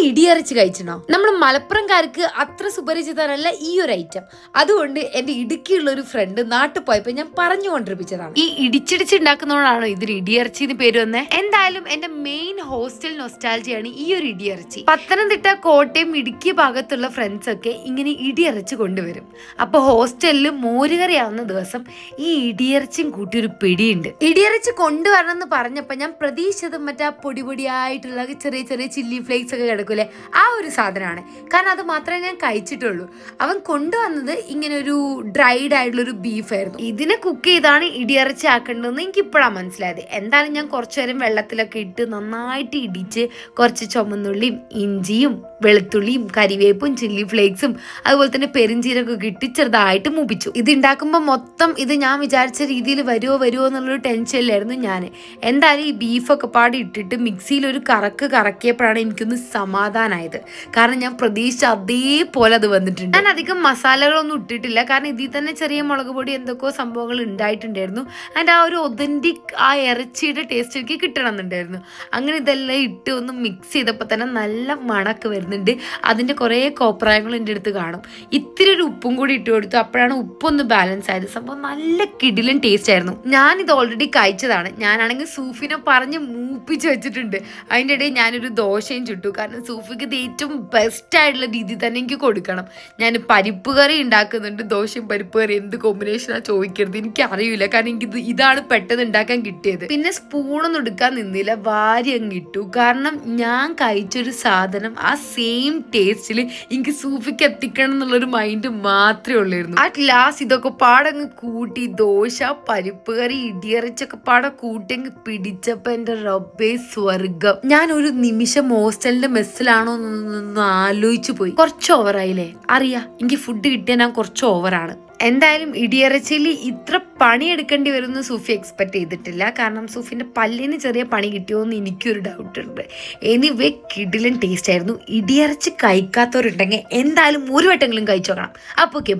ഇടിയരച്ച് കഴിച്ചണോ? നമ്മൾ മലപ്പുറംകാർക്ക് അത്ര സുപരിചിതരല്ല ഈ ഒരു ഐറ്റം. അതുകൊണ്ട് എന്റെ ഇടുക്കിയുള്ള ഒരു ഫ്രണ്ട് നാട്ടിൽ പോയപ്പോ ഞാൻ പറഞ്ഞു കൊണ്ടിരിപ്പിച്ചതാണ്. ഈ ഇടിച്ചിടിച്ചുണ്ടാക്കുന്നതുകൊണ്ടാണോ ഇതിന് ഇടിയറച്ചി എന്ന് പേര് വന്നേ? എന്തായാലും എന്റെ മെയിൻ ഹോസ്റ്റൽ നൊസ്റ്റാൾജിയാണ് ഈ ഒരു ഇടിയറച്ചി. പത്തനംതിട്ട, കോട്ടയം, ഇടുക്കി ഭാഗത്തുള്ള ഫ്രണ്ട്സ് ഒക്കെ ഇങ്ങനെ ഇടിയറച്ച് കൊണ്ടുവരും. അപ്പൊ ഹോസ്റ്റലിൽ മോരുകറി ആവുന്ന ദിവസം ഈ ഇടിയറച്ചും കൂട്ടി ഒരു പിടിയുണ്ട്. ഇടിയറച്ച് കൊണ്ടുവരണം എന്ന് പറഞ്ഞപ്പോ ഞാൻ പ്രതീക്ഷിച്ചത് മറ്റേ പൊടിയായിട്ടുള്ള ചെറിയ ചെറിയ ചില്ലി ഫ്ലേക്സ് ഒക്കെ കിടക്കൂലേ, ആ ഒരു സാധനമാണ്. കാരണം അത് മാത്രമേ ഞാൻ കഴിച്ചിട്ടുള്ളൂ. അവൻ കൊണ്ടുവന്നത് ഇങ്ങനെ ഒരു ഡ്രൈഡ് ആയിട്ടുള്ള ഒരു ബീഫായിരുന്നു. ഇതിനെ കുക്ക് ചെയ്താണ് ഇടിയറച്ചി ആക്കേണ്ടതെന്ന് എനിക്ക് ഇപ്പോഴാണ് മനസ്സിലായത്. എന്തായാലും ഞാൻ കുറച്ചു നേരം വെള്ളത്തിലൊക്കെ ഇട്ട് നന്നായിട്ട് ഇടിച്ച് കുറച്ച് ചുമന്നുള്ളിയും ഇഞ്ചിയും വെളുത്തുള്ളിയും കരിവേപ്പും ചില്ലി ഫ്ലേക്സും അതുപോലെ തന്നെ പെരിഞ്ചീരൊക്കെ ഇട്ട് ചെറുതായിട്ട് മൂപ്പിച്ചു. ഇത് ഉണ്ടാക്കുമ്പോൾ മൊത്തം ഇത് ഞാൻ വിചാരിച്ച രീതിയിൽ വരുമോ എന്നുള്ളൊരു ടെൻഷനിലായിരുന്നു ഞാൻ. എന്തായാലും ഈ ബീഫൊക്കെ പാടി ഇട്ടിട്ട് മിക്സിയിൽ ഒരു കറക്കിയപ്പോഴാണ് എനിക്കൊന്ന് സമാധാനമായത്. കാരണം ഞാൻ പ്രതീക്ഷിച്ച അതേപോലെ അത് വന്നിട്ടുണ്ട്. ഞാൻ അധികം മസാലകളൊന്നും ഇട്ടിട്ടില്ല, കാരണം ഇതിൽ തന്നെ ചെറിയ മുളക് പൊടി എന്തൊക്കെയോ സംഭവങ്ങൾ ഉണ്ടായിട്ടുണ്ടായിരുന്നു. അതിൻ്റെ ആ ഒരു ഒതന്റിക് ആ ഇറച്ചിയുടെ ടേസ്റ്റ് എനിക്ക് കിട്ടണമെന്നുണ്ടായിരുന്നു. അങ്ങനെ ഇതെല്ലാം ഇട്ട് ഒന്ന് മിക്സ് ചെയ്തപ്പോൾ തന്നെ നല്ല മണക്ക് വരുന്നുണ്ട്. അതിൻ്റെ കുറേ കോപ്രായങ്ങൾ എൻ്റെ അടുത്ത് കാണും. ഇത്തിരി ഒരു ഉപ്പും കൂടി ഇട്ട് കൊടുത്തു. അപ്പോഴാണ് ഉപ്പൊന്ന് ബാലൻസ് ആയത്. സംഭവം നല്ല കിടിലൻ ടേസ്റ്റ് ആയിരുന്നു. ഞാനിത് ഓൾറെഡി കഴിച്ചതാണ്. ഞാനാണെങ്കിൽ സൂഫിനെ പറഞ്ഞ് മൂപ്പിച്ച് വെച്ചിട്ടുണ്ട്. അതിൻ്റെ ഇടയിൽ ഞാനൊരു ദോശയും ചുട്ടു. കാരണം സൂഫിക്ക് ഇത് ഏറ്റവും ബെസ്റ്റ് ആയിട്ടുള്ള രീതിയിൽ തന്നെ എനിക്ക് കൊടുക്കണം. ഞാൻ പരിപ്പ് കറി ഉണ്ടാക്കുന്നുണ്ട്. ദോശയും പരിപ്പ് കറി എന്ത് കോമ്പിനേഷനാണ് ചോദിക്കരുത്, എനിക്ക് അറിയില്ല. കാരണം എനിക്ക് ഇതാണ് പെട്ടെന്ന് ഉണ്ടാക്കാൻ കിട്ടിയത്. പിന്നെ സ്പൂണൊന്നും എടുക്കാൻ നിന്നില്ല, വാരി അങ്ങ് ഇട്ടു. കാരണം ഞാൻ കഴിച്ചൊരു സാധനം ആ സെയിം ടേസ്റ്റിൽ എനിക്ക് സൂഫിക്ക് എത്തിക്കണം എന്നുള്ളൊരു മൈൻഡ് മാത്രമേ ഉള്ളായിരുന്നു. അറ്റ് ലാസ്റ്റ് ഇതൊക്കെ പാടങ്ങ് കൂട്ടി ദോശ, പരിപ്പ് കറി, ഇടിയറച്ചൊക്കെ പാടെ കൂട്ടി അങ്ങ് പിടിച്ചപ്പോ എന്റെ റബ്ബേ സ്വർഗം. ഞാൻ ഒരു നിമിഷം ഹോസ്റ്റലിന്റെ മെസ്സിലാണോ എന്നൊന്ന് ആലോചിച്ചു പോയി. കുറച്ച് ഓവറായില്ലേ? അറിയാം, എനിക്ക് ഫുഡ് കിട്ടിയാൽ ഞാൻ കുറച്ച് ഓവറാണ്. എന്തായാലും ഇടിയറച്ചിയിൽ ഇത്ര പണിയെടുക്കേണ്ടി വരുമെന്ന് സൂഫി എക്സ്പെക്ട് ചെയ്തിട്ടില്ല. കാരണം സൂഫിന്റെ പല്ലിന് ചെറിയ പണി കിട്ടിയോന്ന് എനിക്കൊരു ഡൗട്ട് ഉണ്ട്. എനിവേ കിടിലൻ ടേസ്റ്റ് ആയിരുന്നു. ഇടിയറച്ചി കഴിക്കാത്തവരുണ്ടെങ്കിൽ എന്തായാലും ഒരു വട്ടമെങ്കിലും കഴിച്ചു നോക്കണം. അപ്പോൾ ഓക്കെ, ബൈ.